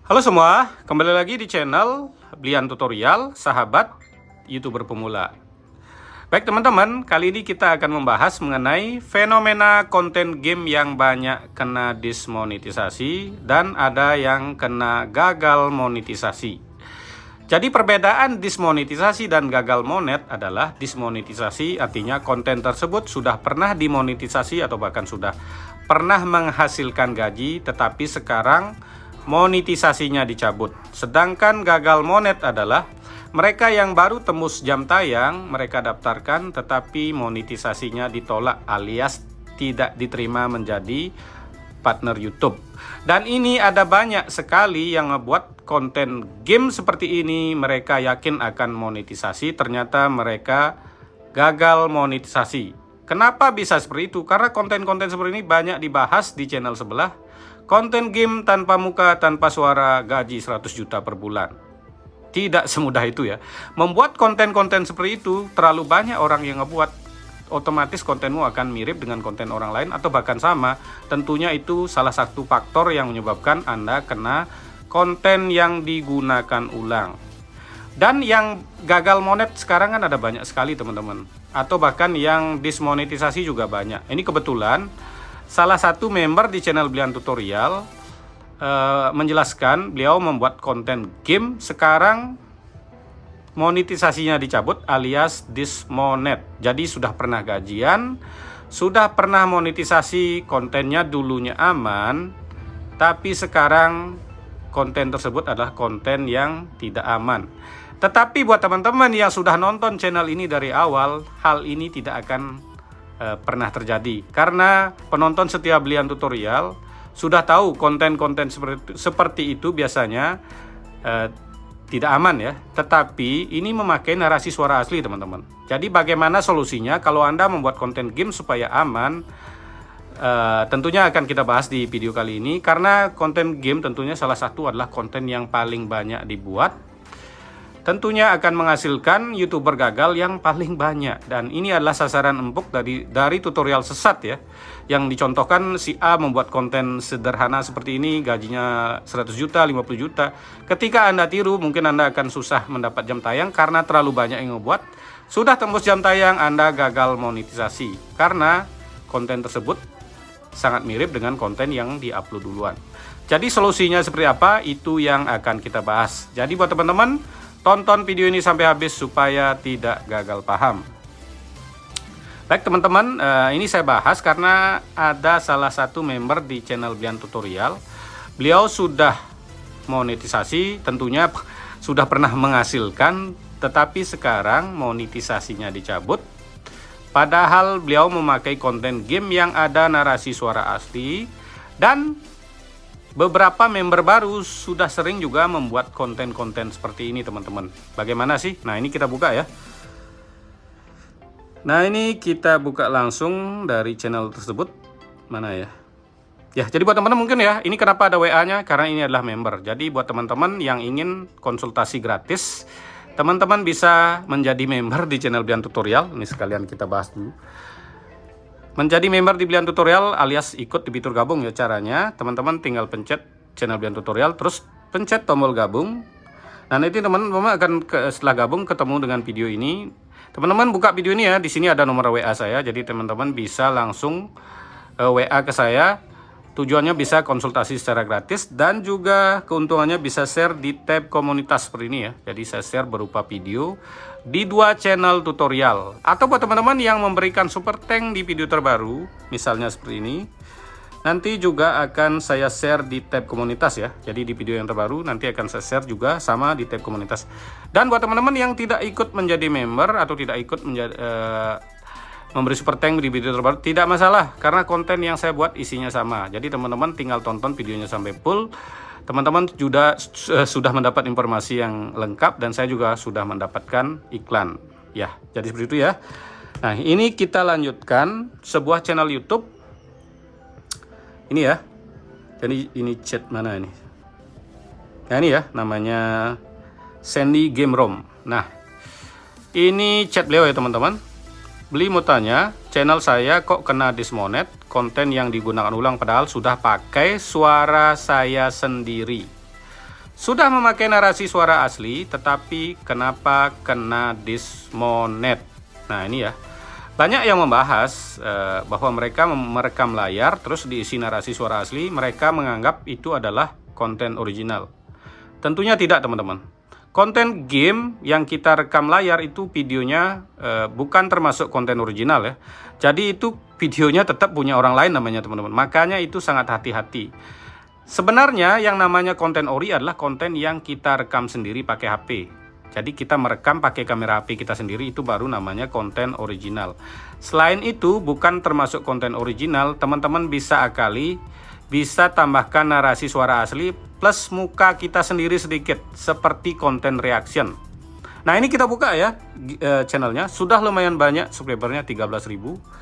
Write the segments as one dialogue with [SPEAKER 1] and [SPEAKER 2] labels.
[SPEAKER 1] Halo semua, kembali lagi di channel Blian Tutorial, sahabat YouTuber pemula. Baik teman-teman, kali ini kita akan membahas mengenai fenomena konten game yang banyak kena dismonetisasi dan ada yang kena gagal monetisasi. Jadi perbedaan dismonetisasi dan gagal monet adalah dismonetisasi artinya konten tersebut sudah pernah dimonetisasi atau bahkan sudah pernah menghasilkan gaji, tetapi sekarang monetisasinya dicabut. Sedangkan gagal monet adalah mereka yang baru tembus jam tayang, mereka daftarkan tetapi monetisasinya ditolak alias tidak diterima menjadi partner YouTube. Dan ini ada banyak sekali yang ngebuat konten game seperti ini, mereka yakin akan monetisasi, ternyata mereka gagal monetisasi. Kenapa bisa seperti itu? Karena konten-konten seperti ini banyak dibahas di channel sebelah. Konten game tanpa muka, tanpa suara, gaji 100 juta per bulan. Tidak semudah itu ya. Membuat konten-konten seperti itu, terlalu banyak orang yang ngebuat, otomatis kontenmu akan mirip dengan konten orang lain atau bahkan sama. Tentunya itu salah satu faktor yang menyebabkan Anda kena konten yang digunakan ulang. Dan yang gagal monet sekarang kan ada banyak sekali teman-teman. Atau bahkan yang dismonetisasi juga banyak. Ini kebetulan salah satu member di channel Blian Tutorial menjelaskan beliau membuat konten game sekarang monetisasinya dicabut alias dismonet. Jadi sudah pernah gajian, sudah pernah monetisasi, kontennya dulunya aman, tapi sekarang konten tersebut adalah konten yang tidak aman. Tetapi buat teman-teman yang sudah nonton channel ini dari awal, hal ini tidak akan pernah terjadi karena penonton setia Blian Tutorial sudah tahu konten-konten seperti itu biasanya tidak aman ya, tetapi ini memakai narasi suara asli teman-teman. Jadi bagaimana solusinya kalau Anda membuat konten game supaya aman? Tentunya akan kita bahas di video kali ini karena konten game tentunya salah satu adalah konten yang paling banyak dibuat. Tentunya akan menghasilkan YouTuber gagal yang paling banyak. Dan ini adalah sasaran empuk dari tutorial sesat ya. Yang dicontohkan si A membuat konten sederhana seperti ini, gajinya 100 juta, 50 juta. Ketika Anda tiru, mungkin Anda akan susah mendapat jam tayang karena terlalu banyak yang ngebuat. Sudah tembus jam tayang, Anda gagal monetisasi. Karena konten tersebut sangat mirip dengan konten yang diupload duluan. Jadi solusinya seperti apa? Itu yang akan kita bahas. Jadi buat teman-teman, tonton video ini sampai habis supaya tidak gagal paham. Baik teman-teman, ini saya bahas karena ada salah satu member di channel Blian Tutorial. Beliau sudah monetisasi, tentunya sudah pernah menghasilkan, tetapi sekarang monetisasinya dicabut. Padahal beliau memakai konten game yang ada narasi suara asli dan beberapa member baru sudah sering juga membuat konten-konten seperti ini teman-teman. Bagaimana sih? Nah ini kita buka ya. Nah ini kita buka langsung dari channel tersebut. Mana ya? Ya jadi buat teman-teman mungkin ya, ini kenapa ada WA-nya? Karena ini adalah member. Jadi buat teman-teman yang ingin konsultasi gratis, teman-teman bisa menjadi member di channel Blian Tutorial. Ini sekalian kita bahas dulu. Menjadi member di Blian Tutorial alias ikut di fitur gabung ya caranya. Teman-teman tinggal pencet channel Blian Tutorial, terus pencet tombol gabung. Nah nanti teman-teman akan setelah gabung ketemu dengan video ini. Teman-teman buka video ini ya, di sini ada nomor WA saya. Jadi teman-teman bisa langsung WA ke saya. Tujuannya bisa konsultasi secara gratis dan juga keuntungannya bisa share di tab komunitas seperti ini ya. Jadi saya share berupa video di 2 channel tutorial. Atau buat teman-teman yang memberikan super thank di video terbaru, misalnya seperti ini, nanti juga akan saya share di tab komunitas ya. Jadi di video yang terbaru nanti akan saya share juga sama di tab komunitas. Dan buat teman-teman yang tidak ikut menjadi member atau tidak ikut memberi super thank di video terbaru, tidak masalah karena konten yang saya buat isinya sama. Jadi teman-teman tinggal tonton videonya sampai full. Teman-teman juga sudah mendapat informasi yang lengkap dan saya juga sudah mendapatkan iklan. Ya, jadi seperti itu ya. Nah, ini kita lanjutkan sebuah channel YouTube. Ini ya. Jadi ini chat mana ini? Nah, ini ya namanya Sandy Game Room. Nah, ini chat beliau ya teman-teman. Beli mau tanya, channel saya kok kena dismonet, konten yang digunakan ulang padahal sudah pakai suara saya sendiri. Sudah memakai narasi suara asli, tetapi kenapa kena dismonet? Nah ini ya, banyak yang membahas bahwa mereka merekam layar terus diisi narasi suara asli, mereka menganggap itu adalah konten original. Tentunya tidak teman-teman. Konten game yang kita rekam layar itu videonya bukan termasuk konten original ya. Jadi itu videonya tetap punya orang lain namanya teman-teman. Makanya itu sangat hati-hati. Sebenarnya yang namanya konten ori adalah konten yang kita rekam sendiri pakai HP. Jadi kita merekam pakai kamera HP kita sendiri, itu baru namanya konten original. Selain itu bukan termasuk konten original, teman-teman bisa akali, bisa tambahkan narasi suara asli plus muka kita sendiri sedikit seperti konten reaction. Nah ini kita buka ya channelnya, sudah lumayan banyak subscribernya 13.000.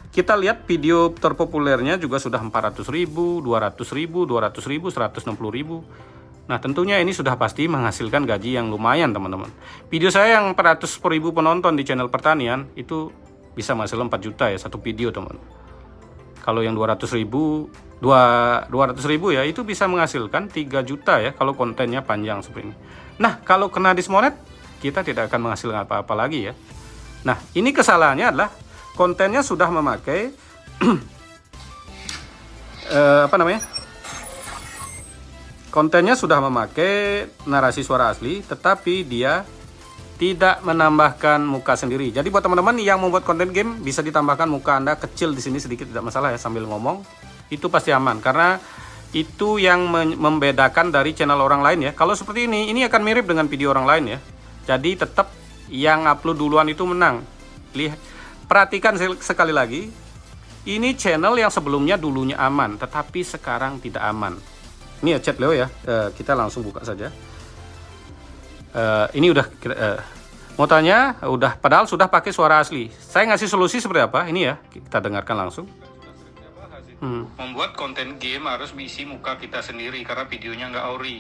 [SPEAKER 1] Kita lihat video terpopulernya juga sudah 400.000, 200.000, 200.000, 160.000. Nah tentunya ini sudah pasti menghasilkan gaji yang lumayan teman-teman. Video saya yang 400.000 penonton di channel pertanian itu bisa menghasilkan 4 juta ya satu video teman. Kalau yang 200.000 ya itu bisa menghasilkan 3 juta ya kalau kontennya panjang seperti ini. Nah kalau kena dismonet kita tidak akan menghasilkan apa-apa lagi ya. Nah ini kesalahannya adalah kontennya sudah memakai kontennya sudah memakai narasi suara asli, tetapi dia tidak menambahkan muka sendiri. Jadi buat teman-teman yang membuat konten game bisa ditambahkan muka Anda kecil di sini sedikit, tidak masalah ya, sambil ngomong itu pasti aman karena itu yang membedakan dari channel orang lain ya. Kalau seperti ini akan mirip dengan video orang lain ya. Jadi tetap yang upload duluan itu menang. Lihat. Perhatikan sekali lagi, ini channel yang sebelumnya dulunya aman, tetapi sekarang tidak aman. Ini ya chat Leo ya, kita langsung buka saja. Ini udah, mau tanya, padahal sudah pakai suara asli. Saya ngasih solusi seperti apa? Ini ya, kita dengarkan langsung. Membuat konten game harus mengisi muka kita sendiri karena videonya nggak ori.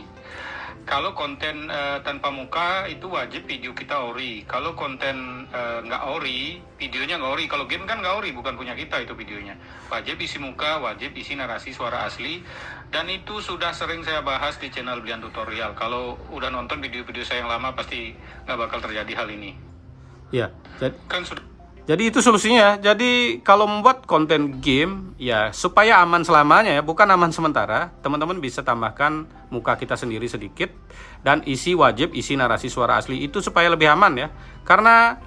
[SPEAKER 1] Kalau konten tanpa muka itu wajib video kita ori. Kalau konten nggak ori, videonya nggak ori. Kalau game kan nggak ori, bukan punya kita itu videonya. Wajib isi muka, wajib isi narasi suara asli. Dan itu sudah sering saya bahas di channel Brian Tutorial. Kalau udah nonton video-video saya yang lama pasti nggak bakal terjadi hal ini. Ya, jadi itu solusinya. Jadi kalau membuat konten game ya supaya aman selamanya ya, bukan aman sementara, teman-teman bisa tambahkan muka kita sendiri sedikit dan wajib isi narasi suara asli itu supaya lebih aman ya. Karena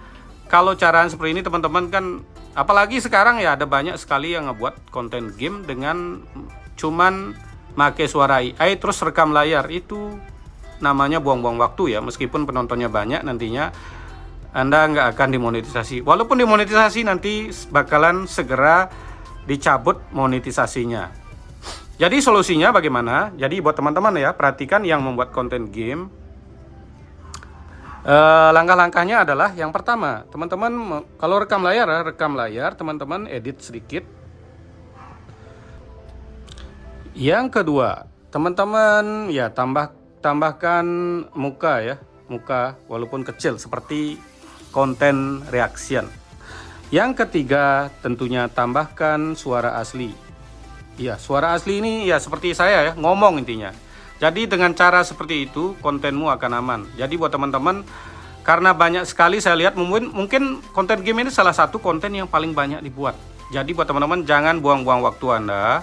[SPEAKER 1] kalau caraan seperti ini teman-teman kan, apalagi sekarang ya ada banyak sekali yang ngebuat konten game dengan cuman pakai suara AI terus rekam layar, itu namanya buang-buang waktu ya. Meskipun penontonnya banyak, nantinya Anda nggak akan dimonetisasi. Walaupun dimonetisasi nanti bakalan segera dicabut monetisasinya. Jadi solusinya bagaimana? Jadi buat teman-teman ya, perhatikan yang membuat konten game. Langkah-langkahnya adalah yang pertama, teman-teman kalau rekam layar, teman-teman edit sedikit. Yang kedua, teman-teman ya tambahkan muka ya, muka walaupun kecil seperti konten reaction. Yang ketiga, tentunya tambahkan suara asli. Ya, suara asli ini ya seperti saya ya, ngomong intinya. Jadi dengan cara seperti itu kontenmu akan aman. Jadi buat teman-teman, karena banyak sekali saya lihat mungkin konten game ini salah satu konten yang paling banyak dibuat. Jadi buat teman-teman jangan buang-buang waktu Anda.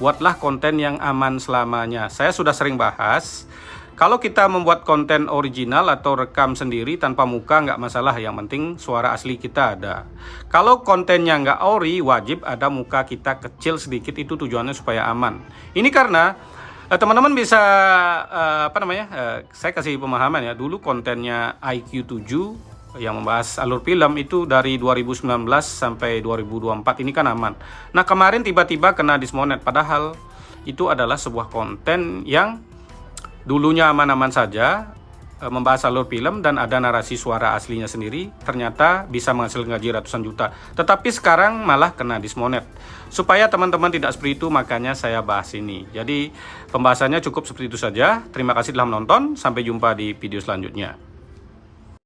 [SPEAKER 1] Buatlah konten yang aman selamanya. Saya sudah sering bahas, kalau kita membuat konten original atau rekam sendiri tanpa muka nggak masalah, yang penting suara asli kita ada. Kalau kontennya nggak ori, wajib ada muka kita kecil sedikit, itu tujuannya supaya aman. Ini karena teman-teman bisa saya kasih pemahaman ya. Dulu kontennya IQ7 yang membahas alur film itu dari 2019 sampai 2024 ini kan aman. Nah kemarin tiba-tiba kena dismonet, padahal itu adalah sebuah konten yang dulunya aman-aman saja, membahas alur film dan ada narasi suara aslinya sendiri, ternyata bisa menghasilkan gaji ratusan juta. Tetapi sekarang malah kena dismonet. Supaya teman-teman tidak seperti itu, makanya saya bahas ini. Jadi pembahasannya cukup seperti itu saja. Terima kasih telah menonton, sampai jumpa di video selanjutnya.